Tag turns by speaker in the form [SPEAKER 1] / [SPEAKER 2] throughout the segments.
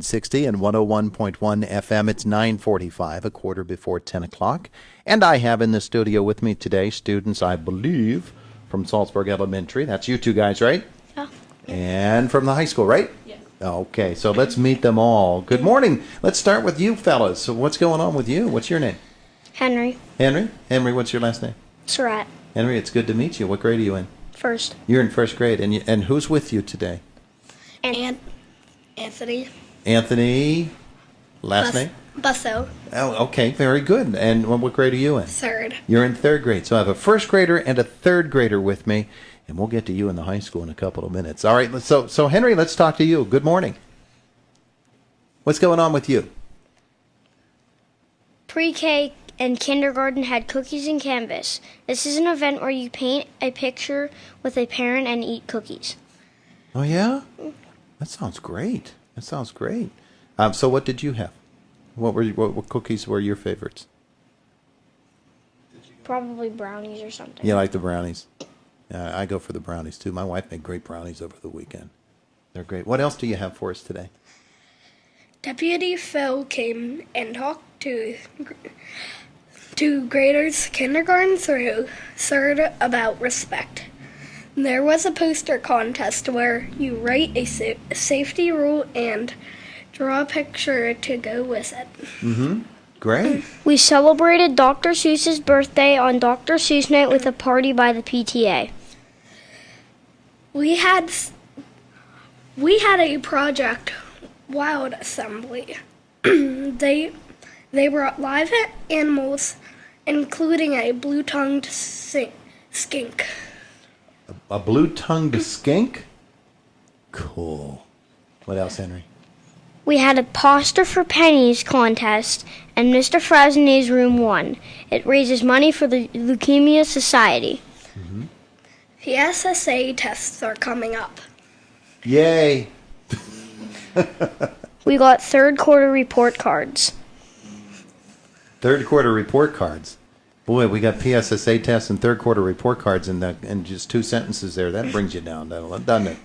[SPEAKER 1] 60 and 101.1 FM. It's 9:45, a quarter before 10 o'clock. And I have in the studio with me today students, I believe, from Saltsburg Elementary. That's you two guys, right?
[SPEAKER 2] Yeah.
[SPEAKER 1] And from the high school, right?
[SPEAKER 2] Yes.
[SPEAKER 1] Okay, so let's meet them all. Good morning. Let's start with you fellas. So what's going on with you? What's your name?
[SPEAKER 2] Henry.
[SPEAKER 1] Henry? Henry, what's your last name?
[SPEAKER 2] Surratt.
[SPEAKER 1] Henry, it's good to meet you. What grade are you in?
[SPEAKER 2] First.
[SPEAKER 1] You're in first grade. And who's with you today?
[SPEAKER 2] And Anthony.
[SPEAKER 1] Anthony, last name?
[SPEAKER 2] Busso.
[SPEAKER 1] Oh, okay, very good. And what grade are you in?
[SPEAKER 2] Third.
[SPEAKER 1] You're in third grade. So I have a first grader and a third grader with me, and we'll get to you in the high school in a couple of minutes. All right, so Henry, let's talk to you. Good morning. What's going on with you?
[SPEAKER 3] Pre-K and kindergarten had cookies and canvas. This is an event where you paint a picture with a parent and eat cookies.
[SPEAKER 1] Oh, yeah? That sounds great. That sounds great. So what did you have? What cookies were your favorites?
[SPEAKER 3] Probably brownies or something.
[SPEAKER 1] You like the brownies? I go for the brownies, too. My wife made great brownies over the weekend. They're great. What else do you have for us today?
[SPEAKER 4] Deputy Phil came and talked to graders kindergarten through third about respect. There was a poster contest where you write a safety rule and draw a picture to go with it.
[SPEAKER 1] Mm-hmm. Great.
[SPEAKER 3] We celebrated Dr. Seuss's birthday on Dr. Seuss Night with a party by the PTA.
[SPEAKER 4] We had a project, Wild Assembly. They brought live animals, including a blue-tongued skink.
[SPEAKER 1] A blue-tongued skink? Cool. What else, Henry?
[SPEAKER 3] We had a pasta for pennies contest, and Mr. Frasney's room won. It raises money for the Leukemia Society.
[SPEAKER 1] Mm-hmm.
[SPEAKER 4] PSSA tests are coming up.
[SPEAKER 1] Yay!
[SPEAKER 3] We got third quarter report cards.
[SPEAKER 1] Third quarter report cards. Boy, we got PSSA tests and third quarter report cards in just two sentences there. That brings you down, doesn't it?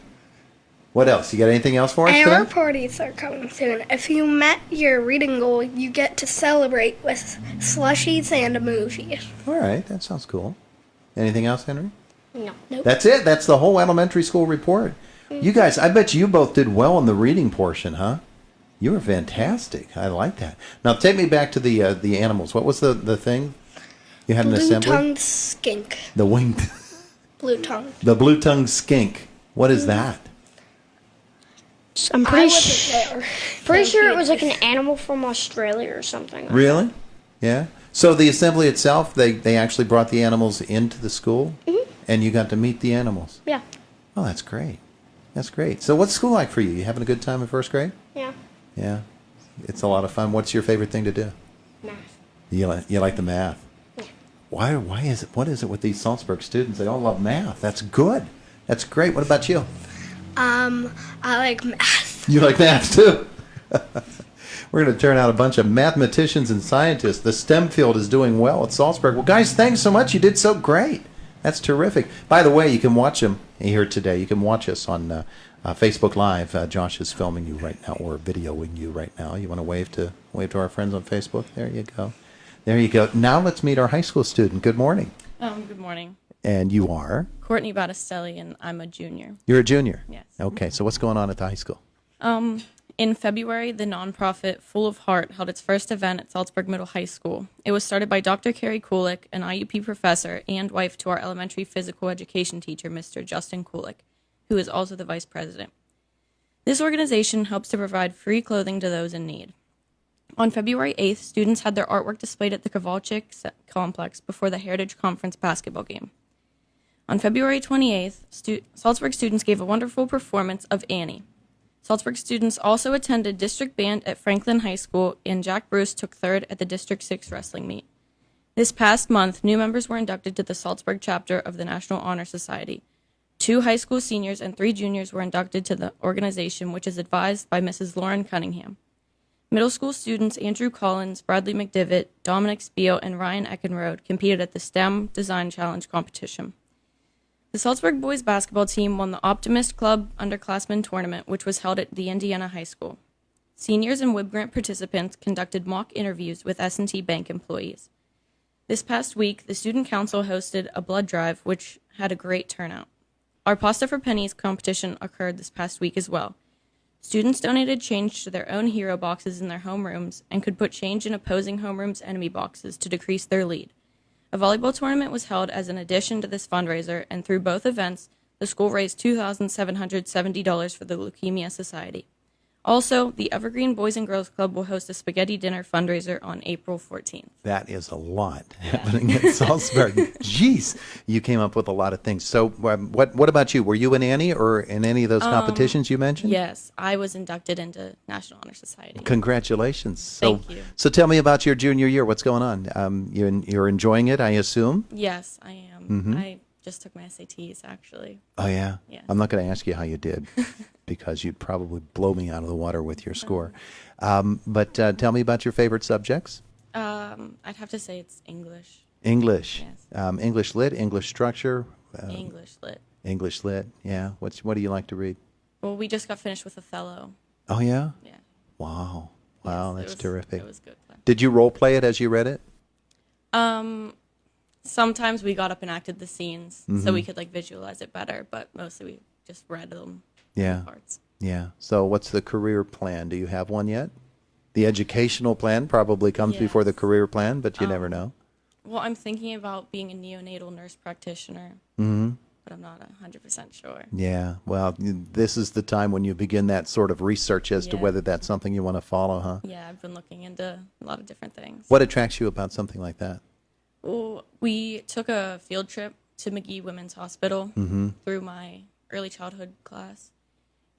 [SPEAKER 1] What else? You got anything else for us
[SPEAKER 4] Our
[SPEAKER 1] today?
[SPEAKER 4] parties are coming soon. If you met your reading goal, you get to celebrate with slushies and a movie.
[SPEAKER 1] All right, that sounds cool. Anything else, Henry?
[SPEAKER 3] No.
[SPEAKER 4] Nope.
[SPEAKER 1] That's it. That's the whole elementary school report. You guys, I bet you both did well in the reading portion, huh? You were fantastic. I like that. Now take me back to the animals. What was the thing? You had an assembly?
[SPEAKER 4] Blue-tongued skink.
[SPEAKER 1] The winged...
[SPEAKER 4] Blue-tongued.
[SPEAKER 1] The blue-tongued skink. What is that?
[SPEAKER 3] I'm
[SPEAKER 4] I
[SPEAKER 3] pretty,
[SPEAKER 4] wasn't there.
[SPEAKER 3] pretty sure it was like an animal from Australia or something.
[SPEAKER 1] Really? Yeah. So the assembly itself, they actually brought the animals into the school?
[SPEAKER 3] Mm-hmm.
[SPEAKER 1] And you got to meet the animals?
[SPEAKER 3] Yeah.
[SPEAKER 1] Oh, that's great. That's great. So what's school like for you? You having a good time in first grade?
[SPEAKER 3] Yeah.
[SPEAKER 1] Yeah. It's a lot of fun. What's your favorite thing to do?
[SPEAKER 3] Math.
[SPEAKER 1] You like the math?
[SPEAKER 3] Yeah.
[SPEAKER 1] Why is it? What is it with these Saltsburg students? They all love math. That's good. That's great. What about you?
[SPEAKER 4] I like math.
[SPEAKER 1] You like math too? We're going to turn out a bunch of mathematicians and scientists. The STEM field is doing well at Saltsburg. Well, guys, thanks so much. You did so great. That's terrific. By the way, you can watch them here today. You can watch us on Facebook Live. Josh is filming you right now, or videoing you right now. You want to wave to our friends on Facebook? There you go. There you go. Now let's meet our high school student. Good morning.
[SPEAKER 5] Good morning.
[SPEAKER 1] And you are?
[SPEAKER 5] Courtney Battistelli, and I'm a junior.
[SPEAKER 1] You're a junior?
[SPEAKER 5] Yes.
[SPEAKER 1] Okay, so what's going on at the high school?
[SPEAKER 5] In February, the nonprofit Full of Heart held its first event at Saltsburg Middle High School. It was started by Dr. Carrie Kulik, an IUP professor and wife to our elementary physical education teacher, Mr. Justin Kulik, who is also the vice president. This organization helps to provide free clothing to those in need. On February 8th, students had their artwork displayed at the Kowalczyk complex before the Heritage Conference basketball game. On February 28th, Saltsburg students gave a wonderful performance of Annie. Saltsburg students also attended district band at Franklin High School, and Jack Bruce took third at the District 6 wrestling meet. This past month, new members were inducted to the Saltsburg chapter of the National Honor Society. 2 high school seniors and 3 juniors were inducted to the organization, which is advised by Mrs. Lauren Cunningham. Middle school students Andrew Collins, Bradley McDivitt, Dominic Spiel, and Ryan Eckenrode competed at the STEM Design Challenge competition. The Saltsburg boys basketball team won the Optimist Club Underclassmen Tournament, which was held at the Indiana High School. Seniors and WIB grant participants conducted mock interviews with S&T Bank employees. This past week, the Student Council hosted a blood drive, which had a great turnout. Our Pasta for Pennies competition occurred this past week as well. Students donated change to their own hero boxes in their homerooms and could put change in opposing homeroom's enemy boxes to decrease their lead. A volleyball tournament was held as an addition to this fundraiser, and through both events, the school raised $2,770 for the Leukemia Society. Also, the Evergreen Boys and Girls Club will host a spaghetti dinner fundraiser on April 14th.
[SPEAKER 1] That is a lot happening at Saltsburg. Jeez, you came up with a lot of things. So what about you? Were you in any or in any of those competitions you mentioned?
[SPEAKER 5] Yes, I was inducted into National Honor Society.
[SPEAKER 1] Congratulations.
[SPEAKER 5] Thank you.
[SPEAKER 1] So tell me about your junior year. What's going on? You're enjoying it, I assume?
[SPEAKER 5] Yes, I am. I just took my SATs, actually.
[SPEAKER 1] Oh, yeah?
[SPEAKER 5] Yes.
[SPEAKER 1] I'm not going to ask you how you did because you'd probably blow me out of the water with your score. But tell me about your favorite subjects.
[SPEAKER 5] I'd have to say it's English.
[SPEAKER 1] English.
[SPEAKER 5] Yes.
[SPEAKER 1] English lit, English structure.
[SPEAKER 5] English lit.
[SPEAKER 1] English lit, yeah. What do you like to read?
[SPEAKER 5] Well, we just got finished with Othello.
[SPEAKER 1] Oh, yeah?
[SPEAKER 5] Yeah.
[SPEAKER 1] Wow. Wow,
[SPEAKER 5] Yes,
[SPEAKER 1] that's terrific.
[SPEAKER 5] It was good fun.
[SPEAKER 1] Did you role play it as you read it?
[SPEAKER 5] Sometimes we got up and acted the scenes so we could visualize it better, but mostly we just read them.
[SPEAKER 1] Yeah.
[SPEAKER 5] Parts.
[SPEAKER 1] Yeah. So what's the career plan? Do you have one yet? The educational plan probably comes before the
[SPEAKER 5] Yes.
[SPEAKER 1] career plan, but you never know.
[SPEAKER 5] Well, I'm thinking about being a neonatal nurse practitioner, but I'm not 100% sure.
[SPEAKER 1] Yeah. Well, this is the time when you begin that sort of research as to
[SPEAKER 5] Yeah.
[SPEAKER 1] whether that's something you want to follow, huh?
[SPEAKER 5] Yeah, I've been looking into a lot of different things.
[SPEAKER 1] What attracts you about something like that?
[SPEAKER 5] Well, we took a field trip to McGee Women's Hospital through my early childhood class,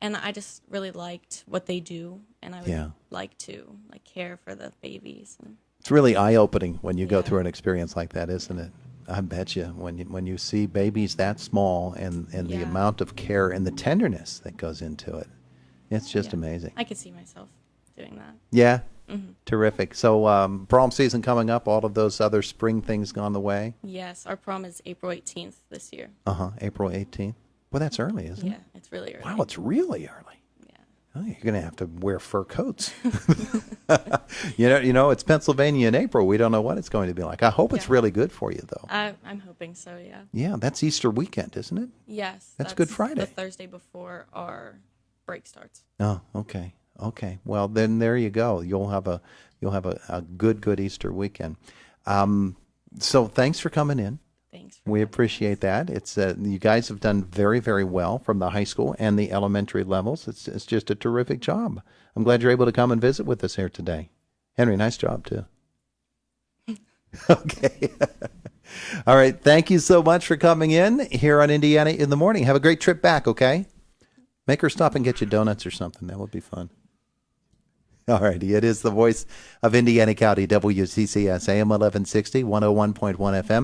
[SPEAKER 5] and I just really liked what they do, and I would like to care for the babies. And
[SPEAKER 1] It's really eye-opening when you go
[SPEAKER 5] Yeah.
[SPEAKER 1] through an experience like that, isn't it? I bet you when you see babies that small and the
[SPEAKER 5] Yeah.
[SPEAKER 1] amount of care and the tenderness that goes into it, it's just
[SPEAKER 5] yeah,
[SPEAKER 1] amazing.
[SPEAKER 5] I could see myself doing that.
[SPEAKER 1] Yeah, terrific. So prom season coming up, all of those other spring things gone the way.
[SPEAKER 5] Yes, our prom is April 18th this year.
[SPEAKER 1] April 18th. Well, that's early, isn't
[SPEAKER 5] Yeah,
[SPEAKER 1] it?
[SPEAKER 5] it's really early.
[SPEAKER 1] Wow, it's really early.
[SPEAKER 5] Yeah.
[SPEAKER 1] Oh, you're going to have to wear fur coats. You know, it's Pennsylvania in April. We don't know what it's going to be like. I hope it's
[SPEAKER 5] Yeah.
[SPEAKER 1] really good for you, though.
[SPEAKER 5] I'm hoping so, yeah.
[SPEAKER 1] Yeah, that's Easter weekend, isn't it?
[SPEAKER 5] Yes.
[SPEAKER 1] That's Good Friday.
[SPEAKER 5] The Thursday before our break starts.
[SPEAKER 1] Oh, okay. Okay. Well, then there you go. You'll have a good Easter weekend. So thanks for coming in.
[SPEAKER 5] Thanks.
[SPEAKER 1] We appreciate that. It's you guys have done very, very well from the high school and the elementary levels. It's just a terrific job. I'm glad you're able to come and visit with us here today. Henry, nice job too. Okay. All right. Thank you so much for coming in here on Indiana in the Morning. Have a great trip back, okay? Make her stop and get you donuts or something. That would be fun. All righty. It is the voice of Indiana County, WCCS, AM 1160, 101.1 FM.